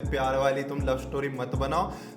प्यार वाली तुम लव स्टोरी मत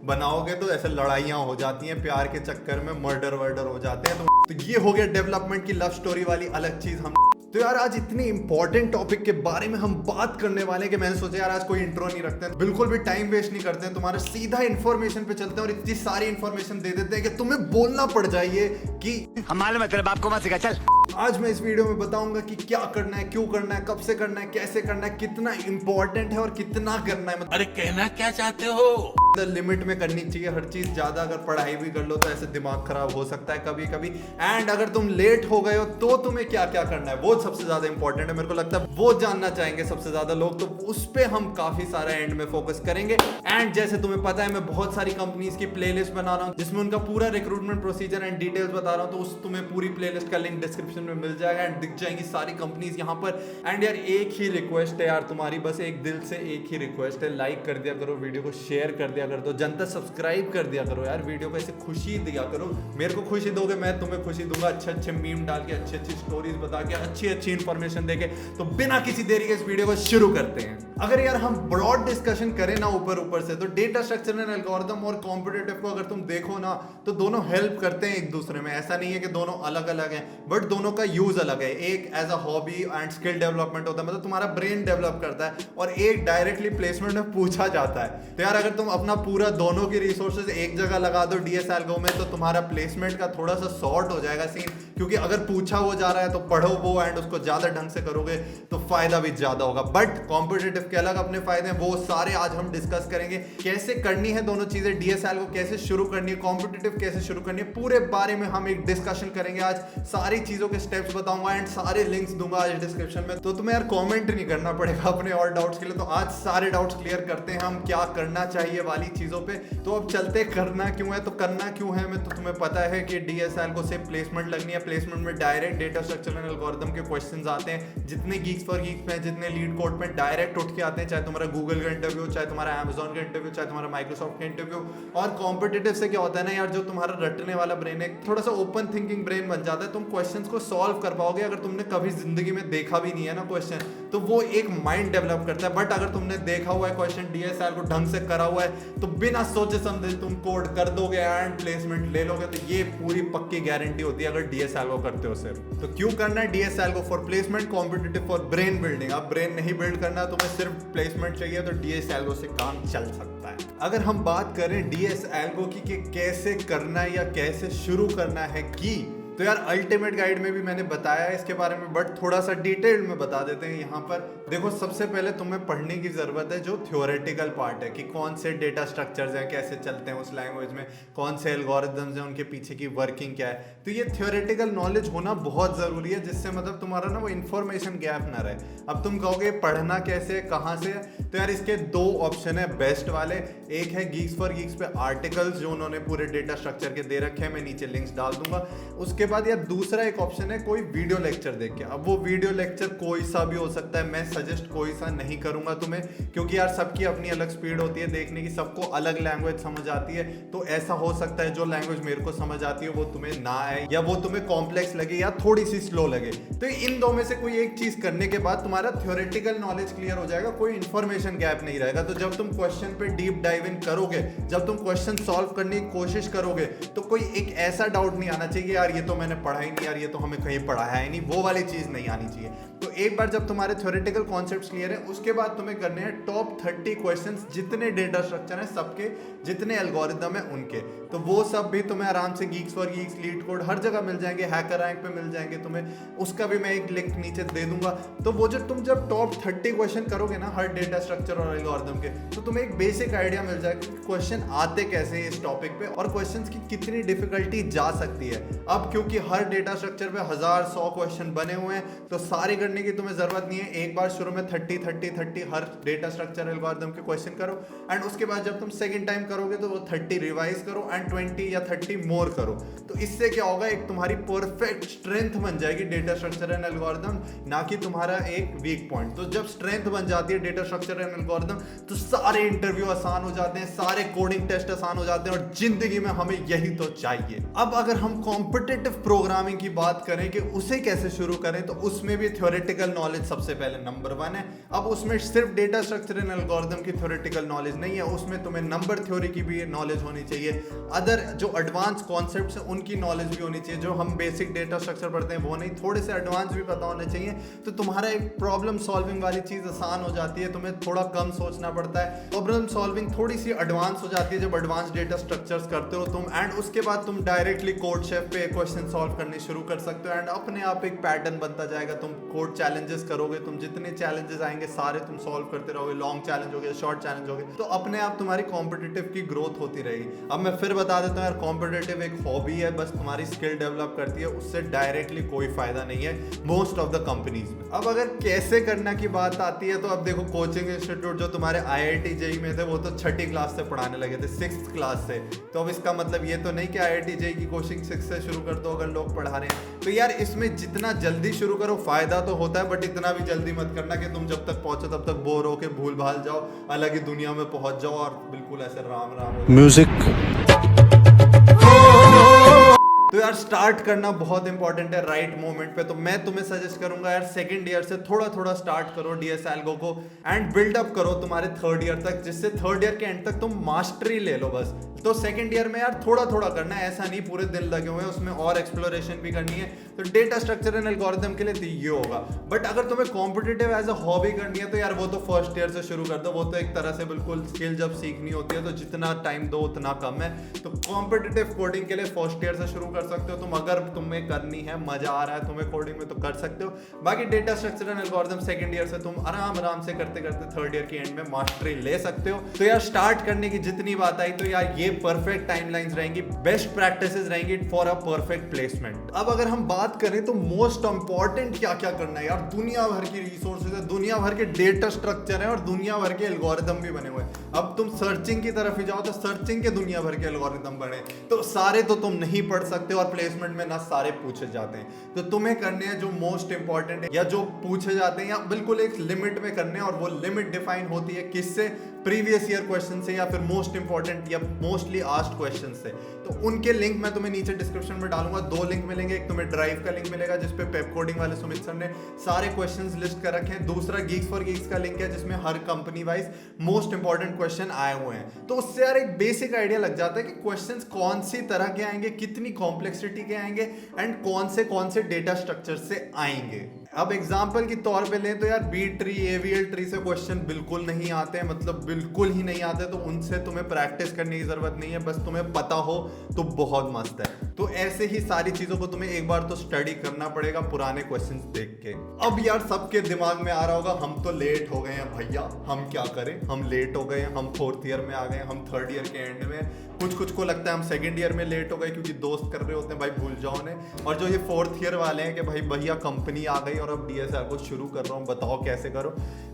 बनाओगे तो ऐसे लड़ाइयाँ हो जाती हैं, प्यार के चक्कर में मर्डर वर्डर हो जाते हैं। तो ये हो गया डेवलपमेंट की लव स्टोरी वाली अलग चीज। हम तो यार आज इतनी इंपॉर्टेंट टॉपिक के बारे में हम बात करने वाले हैं कि मैंने सोचा यार आज कोई इंट्रो नहीं रखते हैं, बिल्कुल भी टाइम वेस्ट नहीं करते हैं, तुम्हारा सीधा इन्फॉर्मेशन पे चलते हैं और इतनी सारी इन्फॉर्मेशन दे देते हैं कि तुम्हें बोलना पड़ जाइए कि हम मालूम है तेरे बाप को मत सिखा चल। आज मैं इस वीडियो में बताऊंगा कि क्या करना है, क्यों करना है, कब से करना है, कैसे करना है, कितना इंपॉर्टेंट है और कितना करना है। अरे कहना क्या चाहते हो? लिमिट में करनी चाहिए हर चीज। ज्यादा अगर पढ़ाई भी कर लो तो ऐसे दिमाग खराब हो सकता है कभी कभी। एंड अगर तुम लेट हो गए हो तो तुम्हें क्या क्या करना है वो सबसे ज्यादा इंपॉर्टेंट है। मेरे को लगता है वो जानना चाहेंगे सबसे ज्यादा लोग, तो उस पे हम काफी सारा एंड में फोकस करेंगे। एंड जैसे तुम्हें पता है मैं बहुत सारी कंपनीज की प्लेलिस्ट बना रहा हूँ जिसमें उनका पूरा रिक्रूटमेंट प्रोसीजर एंड डिटेल्स बता रहा हूँ, तो उस तुम्हें पूरी प्लेलिस्ट का लिंक डिस्क्रिप्शन में मिल जाएगा एंड दिख जाएंगी सारी कंपनीज यहाँ पर। एंड यार एक ही रिक्वेस्ट है यार तुम्हारी, बस एक दिल से एक ही रिक्वेस्ट है, लाइक कर दिया करो, वीडियो को शेयर कर दिया कर दो, जनता सब्सक्राइब कर दिया करो यार, वीडियो को ऐसे खुशी दिया करो। मेरे को खुशी दोगे मैं तुम्हें खुशी दूंगा, अच्छे अच्छे मीम डाल के, अच्छी अच्छी स्टोरीज बता के, अच्छी अच्छी इंफॉर्मेशन देके। तो बिना किसी देरी के इस वीडियो को शुरू करते हैं। अगर यार हम ब्रॉड डिस्कशन करें ना ऊपर से, तो डेटा स्ट्रक्चर एंड एल्गोरिथम और कॉम्पिटिटिव को अगर तुम देखो ना तो दोनों हेल्प करते हैं एक दूसरे में। ऐसा नहीं है कि दोनों अलग अलग हैं, बट दोनों का यूज अलग है। एक as a hobby and skill development होता है, मतलब तुम्हारा ब्रेन डेवलप करता है, और एक डायरेक्टली प्लेसमेंट में पूछा जाता है। तो यार अगर तुम अपना पूरा दोनों की रिसोर्सेज एक जगह लगा दो डीएस एल्गो में, तो तुम्हारा प्लेसमेंट का थोड़ा सा शॉर्ट हो जाएगा सीन, क्योंकि अगर पूछा हो जा रहा है तो पढ़ो वो एंड उसको ज्यादा ढंग से करोगे तो फायदा भी ज्यादा होगा। बट कॉम्पिटिटिव के अलग अपने फायदे हैं, वो सारे आज हम डिस्कस करेंगे। कैसे करनी है दोनों चीजें, डीएस एल्गो कैसे शुरू करनी है, कॉम्पिटिटिव कैसे शुरू करनी है, पूरे बारे में हम एक डिस्कशन करेंगे आज। सारी चीजों के स्टेप्स बताऊंगा एंड सारे लिंक्स दूंगा आज डिस्क्रिप्शन में, तो तुम्हें यार कॉमेंट नहीं करना पड़ेगा अपने और डाउट्स के लिए। तो आज सारे डाउट्स क्लियर करते हैं हम क्या करना चाहिए वाली चीजों पे। तो अब चलते करना क्यों है, तो करना क्यों है मैं तो तुम्हें पता है कि डीएस एल्गो से प्लेसमेंट लगनी है। प्लेसमेंट में direct data structure and algorithm के क्वेश्चंस आते हैं, जितने गीक्स फॉर गीक्स में, जितने लीड कोड में डायरेक्ट उठ के आते हैं, चाहे तुम्हारा गूगल का इंटरव्यू, चाहे तुम्हारा अमेजॉन का इंटरव्यू, चाहे तुम्हारा माइक्रोसॉफ्ट का इंटरव्यू। और कॉम्पिटिटिव से क्या होता है ना यार, जो तुम्हारा रटने वाला ब्रेन है थोड़ा सा ओपन थिंकिंग ब्रेन बन जाता है, तुम क्वेश्चंस को सॉल्व कर पाओगे। अगर तुमने कभी जिंदगी में देखा भी नहीं है ना क्वेश्चन, तो वो एक माइंड डेवलप करता है। बट अगर तुमने देखा हुआ है क्वेश्चन, डीएसएल को ढंग से करा हुआ है, तो बिना सोचे समझे तुम कोड कर दोगे एंड प्लेसमेंट ले लोगे। तो ये पूरी पक्की गारंटी होती है अगर डीएसएल को करते हो सिर्फ। तो क्यों करना है डीएसएल को? For placement, competitive, for brain building. अब ब्रेन नहीं बिल्ड करना, तुम्हें सिर्फ प्लेसमेंट चाहिए, तो डीएसएल से काम चल सकता है। अगर हम बात करें डीएसएल की कि कैसे करना है या कैसे शुरू करना है की, तो यार अल्टीमेट गाइड में भी मैंने बताया है इसके बारे में, बट थोड़ा सा डिटेल में बता देते हैं यहाँ पर। देखो सबसे पहले तुम्हें पढ़ने की जरूरत है जो थ्योरेटिकल पार्ट है, कि कौन से डेटा स्ट्रक्चर्स हैं, कैसे चलते हैं उस लैंग्वेज में, कौन से एल्गोरिथम्स हैं, उनके पीछे की वर्किंग क्या है। तो ये थ्योरेटिकल नॉलेज होना बहुत जरूरी है, जिससे मतलब तुम्हारा ना वो इन्फॉर्मेशन गैप ना रहे। अब तुम कहोगे पढ़ना कैसे, कहाँ से, तो यार इसके दो ऑप्शन है बेस्ट वाले। एक है गीक्स फॉर गीक्स पे आर्टिकल्स जो उन्होंने पूरे डेटा स्ट्रक्चर के दे रखे हैं, मैं नीचे लिंक्स डाल दूंगा। उसके बाद यार दूसरा एक ऑप्शन है कोई वीडियो लेक्चर देख के। अब वो वीडियो लेक्चर कोई सा भी हो सकता है, मैं सजेस्ट कोई सा नहीं करूंगा तुम्हें, क्योंकि यार सबकी अपनी अलग स्पीड होती है देखने की, सबको अलग लैंग्वेज समझ आती है। तो ऐसा हो सकता है जो लैंग्वेज मेरे को समझ आती है वो तुम्हें ना आए, या वो तुम्हें कॉम्प्लेक्स लगे या थोड़ी सी स्लो लगे। तो इन दो में से कोई एक चीज करने के बाद तुम्हारा थ्योरेटिकल नॉलेज क्लियर हो जाएगा, कोई इंफॉर्मेशन गैप नहीं रहेगा। तो जब तुम क्वेश्चन पे डीप डाइव इन करोगे, जब तुम क्वेश्चन सॉल्व करने की कोशिश करोगे, तो कोई एक ऐसा डाउट नहीं आना चाहिए यार ये तो मैंने पढ़ा ही नहीं, यार ये तो हमें कहीं पढ़ाया ही नहीं, वो वाली चीज नहीं आनी चाहिए। तो एक बार जब तुम्हारे थ्योरेटिकल कॉन्सेप्ट्स क्लियर है, उसके बाद तुम्हें करने हैं टॉप 30 क्वेश्चंस, जितने डेटा स्ट्रक्चर हैं सबके, जितने एल्गोरिथम है उनके। तो वो सब भी तुम्हें आराम से GeeksforGeeks, LeetCode हर जगह मिल जाएंगे, हैकर रैंक पे मिल जाएंगे तुम्हें, उसका भी मैं एक लिंक नीचे दे दूंगा। तो वो जो तुम जब टॉप 30 क्वेश्चन करोगे ना हर डेटा स्ट्रक्चर और एल्गोरिथम के, तो तुम्हें एक बेसिक आइडिया मिल जाएगा कि क्वेश्चन आते कैसे हैं इस टॉपिक पे, और क्वेश्चन की कितनी डिफिकल्टी जा सकती है। अब क्योंकि हर डेटा स्ट्रक्चर पे 1000-100 क्वेश्चन बने हुए हैं, तो सारे करने की तुम्हें जरूरत नहीं है। एक बार शुरू में 30 हर डेटा स्ट्रक्चर एल्गोरिथम के क्वेश्चन करो, एंड उसके बाद जब तुम सेकंड टाइम करोगे तो वो 30 रिवाइज करो एंड 20 या 30 मोर करो। तो इससे क्या होगा, एक तुम्हारी परफेक्ट स्ट्रेंथ बन जाएगी डेटा स्ट्रक्चर एंड एल्गोरिथम, ना कि तुम्हारा एक वीक पॉइंट। तो जब स्ट्रेंथ बन जाती है डेटा स्ट्रक्चर एंड एल्गोरिथम, तो सारे इंटरव्यू आसान हो जाते हैं, सारे कोडिंग टेस्ट आसान हो जाते हैं, और जिंदगी में हमें यही तो चाहिए। अब अगर हम कॉम्पिटिटिव प्रोग्रामिंग की बात करें कि उसे कैसे शुरू करें, तो उसमें भी थ्योरेटिकल थ्योरेटिकल नॉलेज सबसे पहले नंबर 1 है। अब उसमें सिर्फ डेटा स्ट्रक्चर एंड एल्गोरिथम की थ्योरेटिकल नॉलेज नहीं है, उसमें तुम्हें नंबर थ्योरी की भी नॉलेज होनी चाहिए, अदर जो एडवांस कॉन्सेप्ट्स हैं उनकी नॉलेज भी होनी चाहिए। जो हम बेसिक डेटा स्ट्रक्चर पढ़ते हैं वो नहीं, थोड़े से एडवांस भी पता होने चाहिए। तो तुम्हारा एक प्रॉब्लम सॉल्विंग वाली चीज आसान हो जाती है, तुम्हें थोड़ा कम सोचना पड़ता है। प्रॉब्लम सॉल्विंग थोड़ी सी एडवांस हो जाती है जब एडवांस डेटा स्ट्रक्चर्स करते हो तुम, एंड उसके बाद तुम डायरेक्टली कोड शेफ पे क्वेश्चन सॉल्व करने शुरू कर सकते हो, एंड अपने आप एक पैटर्न बनता जाएगा। तुम कोड चैलेंजेस करोगे, तुम जितने चैलेंजेस आएंगे सारे तुम सॉल्व करते रहोगे, लॉन्ग चैलेंज हो गया, शॉर्ट चैलेंज हो गया, तो अपने आप तुम्हारी कॉम्पिटिटिव की ग्रोथ होती रहेगी। अब मैं फिर बता देता हूँ यार, कॉम्पिटिटिव एक हॉबी है, बस तुम्हारी स्किल डेवलप करती है, उससे डायरेक्टली कोई फायदा नहीं है मोस्ट ऑफ द कंपनीज में। अब अगर कैसे करना की बात आती है तो अब देखो, कोचिंग इंस्टीट्यूट जो तुम्हारे IIT JEE में थे वो तो 6ठी क्लास से पढ़ाने लगे थे, 6th क्लास से। तो अब इसका मतलब ये तो नहीं कि IIT JEE की कोचिंग 6 से शुरू कर दो अगर लोग पढ़ा रहे हैं। तो यार इसमें जितना जल्दी शुरू करो फायदा तो होता है, बट इतना भी जल्दी मत करना कि तुम जब तक पहुंचो तब तक बोर होके भूल भाल जाओ, अलग ही दुनिया में पहुंच जाओ और बिल्कुल ऐसे राम राम हो। म्यूजिक। तो यार स्टार्ट करना बहुत इंपॉर्टेंट है राइट मोमेंट पे। तो मैं तुम्हें सजेस्ट करूंगा यार, सेकंड ईयर से थोड़ा थोड़ा स्टार्ट करो DS एल्गो को, एंड बिल्डअप करो तुम्हारे थर्ड ईयर तक, जिससे थर्ड ईयर के एंड तक तुम मास्टरी ले लो बस। तो सेकंड ईयर में यार थोड़ा थोड़ा करना है, ऐसा नहीं पूरे दिन लगे हुए हैं, उसमें और एक्सप्लोरेशन भी करनी है। तो डेटा स्ट्रक्चर एंड एल्गोरिथम के लिए तो ये होगा, बट अगर तुम्हें कॉम्पिटिटिव एज अ हॉबी करनी है तो यार वो तो फर्स्ट ईयर से शुरू कर दो। वो तो एक तरह से बिल्कुल स्किल जब सीखनी होती है तो जितना टाइम दो उतना कम है। तो कॉम्पिटिटिव कोडिंग के लिए फर्स्ट ईयर से शुरू कर सकते हो तुम, अगर तुम्हें करनी है, मजा आ रहा है तुम्हें कोडिंग में तो कर सकते हो। बाकी data structure and algorithm second year से तुम आराम आराम से करते करते थर्ड ईयर के एंड में मास्टरी ले सकते हो। तो यार स्टार्ट करने की जितनी बात आई तो यार ये परफेक्ट टाइमलाइंस रहेंगी, बेस्ट प्रैक्टिसेस रहेंगी फॉर अ परफेक्ट प्लेसमेंट। अब अगर हम बात करें तो मोस्ट इंपॉर्टेंट क्या क्या करना है यार, दुनिया भर की रिसोर्सेज है, दुनिया भर के डेटा स्ट्रक्चर है और दुनिया भर के एल्गोरिथम भी बने हुए हैं। अब तुम सर्चिंग की तरफ ही जाओ तो सर्चिंग के दुनिया भर के एल्गोरिथम बने, तो सारे तो तुम नहीं पढ़ सकते और प्लेसमेंट में ना सारे पूछे जाते हैं। तो तुम्हें करने हैं जो मोस्ट इंपॉर्टेंट है या जो पूछे जाते हैं, या बिल्कुल एक लिमिट में करने हैं, और वो लिमिट डिफाइन होती है किससे, प्रीवियस ईयर क्वेश्चन से या फिर मोस्ट इंपॉर्टेंट या मोस्टली आस्क्ड क्वेश्चन से। तो उनके लिंक मैं तुम्हें नीचे डिस्क्रिप्शन में डालूंगा, 2 लिंक मिलेंगे। एक तुम्हें ड्राइव का लिंक मिलेगा जिसपे पेप कोडिंग वाले सुमित सर ने सारे क्वेश्चंस लिस्ट कर रखे हैं, दूसरा गीक्स फॉर गीक्स का लिंक है जिसमें हर company wise most important question आए हुए हैं। तो उससे यार एक बेसिक आइडिया लग जाता है कि क्वेश्चंस कौन सी तरह के आएंगे, कितनी कॉम्प्लेक्सिटी के आएंगे, एंड कौन से डेटा स्ट्रक्चर से आएंगे। अब एग्जाम्पल के तौर पे लें तो यार बी ट्री, AVL ट्री से क्वेश्चन बिल्कुल नहीं आते हैं, मतलब बिल्कुल ही नहीं आते, तो उनसे तुम्हें प्रैक्टिस करने की जरूरत नहीं है, बस तुम्हें पता हो तो बहुत मस्त है। तो ऐसे ही सारी चीजों को तुम्हें एक बार तो स्टडी करना पड़ेगा पुराने क्वेश्चंस देख के। अब यार सबके दिमाग में आ रहा होगा हम तो लेट हो गए हैं भैया, हम क्या करें, हम लेट हो गए हैं, हम 4th ईयर में आ गए, हम 3rd ईयर के एंड में, कुछ को लगता है हम 2nd ईयर में लेट हो गए क्योंकि दोस्त कर रहे होते हैं, भाई भूल जाओ ने। और जो ये 4th ईयर वाले हैं कि भाई भैया कंपनी आ गई और अब DSR को शुरू कर रहा हूँ, बताओ कैसे करो।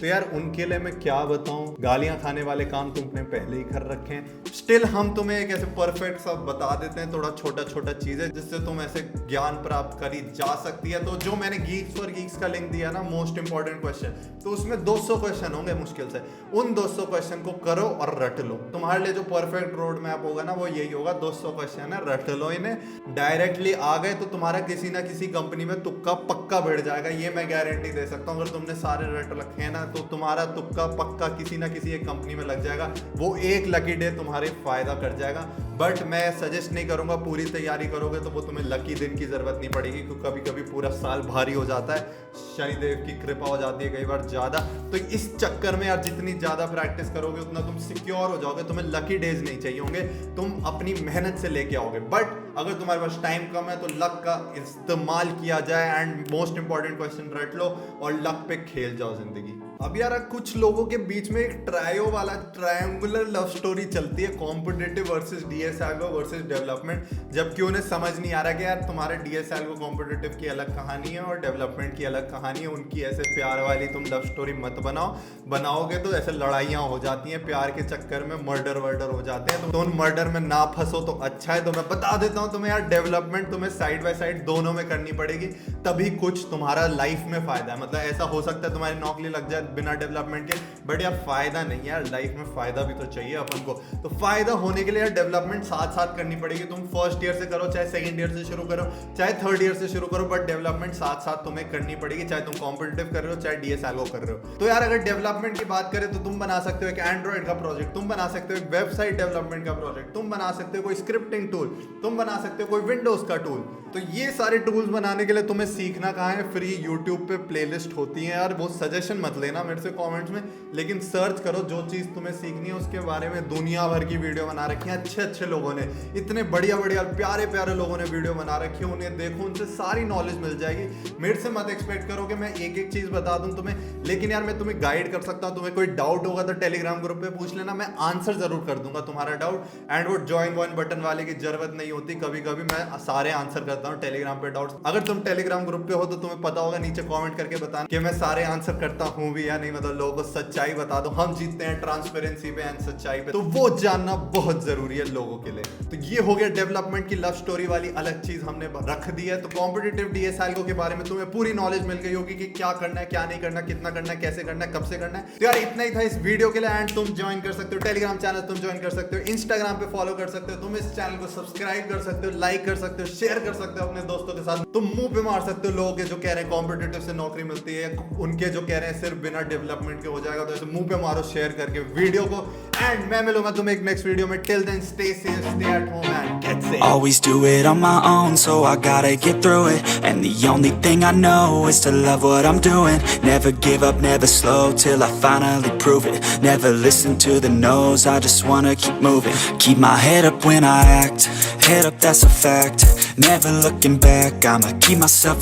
तो यार उनके लिए मैं क्या बताऊँ, गालियां खाने वाले काम तुमने पहले ही कर रखे हैं। स्टिल हम तुम्हें एक ऐसे परफेक्ट सब बता देते हैं, थोड़ा छोटा छोटा चीजें जिससे तुम ऐसे ज्ञान प्राप्त करी जा सकती है। तो जो मैंने गीक्स फॉर गीक्स का लिंक दिया ना, मोस्ट इंपॉर्टेंट क्वेश्चन, तो उसमें 200 क्वेश्चन होंगे मुश्किल से। उन 200 क्वेश्चन को करो और रट लो। तुम्हारे लिए जो परफेक्ट रोड मैप होगा ना वो यही होगा, 200 क्वेश्चन है, रट लो इन्हें। डायरेक्टली आ गए तो तुम्हारा किसी ना किसी कंपनी में तुक्का पक्का बढ़ जाएगा, ये मैं गारंटी दे सकता हूँ। अगर तुमने सारे रट रखे हैं ना तो तुम्हारा तुक्का पक्का किसी ना किसी एक कंपनी में लग जाएगा, वो एक लकी डे तुम्हारे फायदा कर जाएगा। बट मैं सजेस्ट नहीं करूंगा, पूरी तैयारी करोगे तो वो तुम्हें लकी दिन की जरूरत नहीं पड़ेगी, क्योंकि कभी कभी पूरा साल भारी हो जाता है, शनिदेव की कृपा हो जाती है कई बार ज्यादा। तो इस चक्कर में यार जितनी ज्यादा प्रैक्टिस करोगे उतना तुम सिक्योर हो जाओगे, तुम्हें लकी डेज नहीं चाहिए होंगे, तुम अपनी मेहनत से लेके आओगे। बट अगर तुम्हारे पास टाइम कम है तो लक का इस्तेमाल किया जाए, एंड मोस्ट इंपॉर्टेंट क्वेश्चन रट लो और लक पे खेल जाओ जिंदगी। अब यार कुछ लोगों के बीच में एक ट्रायंगुलर लव स्टोरी चलती है, competitive versus DS algo versus development, जबकि उन्हें समझ नहीं आ रहा कि यार तुम्हारे DS एल्गो कॉम्पिटिटिव की अलग कहानी है और डेवलपमेंट की अलग कहानी है। उनकी ऐसे प्यार वाली तुम लव स्टोरी मत बनाओगे तो ऐसे लड़ाइयाँ हो जाती हैं, प्यार के चक्कर में मर्डर हो जाते हैं। तो उन मर्डर में ना फंसो तो अच्छा है। तो मैं बता देता हूँ तुम्हें यार, डेवलपमेंट तुम्हें साइड बाय साइड दोनों में करनी पड़ेगी, तभी कुछ तुम्हारा लाइफ में फायदा है। मतलब ऐसा हो सकता है तुम्हारी नौकरी लग जाए बिना डेवलपमेंट के, बट यार फायदा नहीं है यार, लाइफ में फायदा भी तो चाहिए अपन को। तो फायदा होने के लिए यार डेवलपमेंट साथ साथ करनी पड़ेगी। तुम फर्स्ट ईयर से करो, चाहे सेकंड ईयर से शुरू करो, चाहे थर्ड ईयर से शुरू करो, बट डेवलपमेंट साथ साथ तुम्हें करनी पड़ेगी, चाहे तुम कॉम्पिटिटिव कर रहे हो चाहे DSLO कर रहे हो। तो यार अगर डेवलपमेंट की बात करें तो तुम बना सकते हो एक एंड्रॉइड का प्रोजेक्ट, तुम बना सकते हो एक वेबसाइट डेवलपमेंट का प्रोजेक्ट, तुम बना सकते हो कोई स्क्रिप्टिंग टूल, तुम बना सकते हो कोई विंडोज का टूल। तो ये सारे टूल्स बनाने के लिए तुम्हें सीखना कहाँ है, फ्री यूट्यूब पे प्लेलिस्ट होती है यार। वो सजेशन मत लेना मेरे से कमेंट्स में, लेकिन सर्च करो जो चीज़ तुम्हें सीखनी है उसके बारे में। दुनिया भर की वीडियो बना रखी है अच्छे अच्छे लोगों ने, इतने बढ़िया बढ़िया प्यारे प्यारे लोगों ने वीडियो बना रखी है, उन्हें देखो, उनसे सारी नॉलेज मिल जाएगी। मेरे से मत एक्सपेक्ट करो कि मैं एक एक चीज़ बता दूं तुम्हें, लेकिन यार मैं तुम्हें गाइड कर सकता हूँ। तुम्हें कोई डाउट होगा तो टेलीग्राम ग्रुप पे पूछ लेना, मैं आंसर जरूर कर दूंगा तुम्हारा डाउट। एंड वो ज्वाइन वन बटन वाले की जरूरत नहीं होती, कभी कभी मैं सारे आंसर करता हूँ टेलीग्राम पे डाउट। अगर तुम टेलीग्राम ग्रुप पे हो तो तुम्हें पता होगा, नीचे कमेंट करके बताना कि मैं सारे आंसर करता हूँ भी या नहीं, मतलब लोगों को सच्चाई बता दो। हम जीतते हैं ट्रांसपेरेंसी पे एंड सच्चाई पे, तो वो जानना बहुत जरूरी है लोगों के लिए। तो ये हो गया डेवलपमेंट की लव स्टोरी वाली अलग चीज हमने रख दी है। तो कॉम्पिटिटिव DSLO के बारे में तुम्हें पूरी नॉलेज मिल गई होगी कि क्या करना है, क्या नहीं करना, कितना करना है, कैसे करना है, कब से करना है। तो यार इतना ही था इस वीडियो के लिए। एंड तुम ज्वाइन कर सकते हो टेलीग्राम चैनल, तुम ज्वाइन कर सकते हो इंस्टाग्राम पे फॉलो कर सकते हो, तुम इस चैनल को सब्सक्राइब कर सकते हो, लाइक कर सकते हो, शेयर कर सकते हो अपने दोस्तों के साथ। तुम मुंह पे मार सकते हो लोगों के जो कह रहे हैं कॉम्पिटिटिव से नौकरी मिलती है, उनके जो कह रहे हैं सिर्फ बिना डेवलपमेंट के हो जाएगा, तो ऐसे मुंह पे मारो शेयर करके वीडियो को। एंड मैं मिलूंगा तुम्हें एक नेक्स्ट वीडियो में। Till then stay safe, stay at home and get safe. Always do it on my own, so I gotta get through it. And the only thing I know is to love what I'm doing. Never give up, never slow, till I finally prove it. Never listen to the no's, I just wanna keep moving. Keep my head up when I act, head up, that's a fact. Never looking back, I'ma keep myself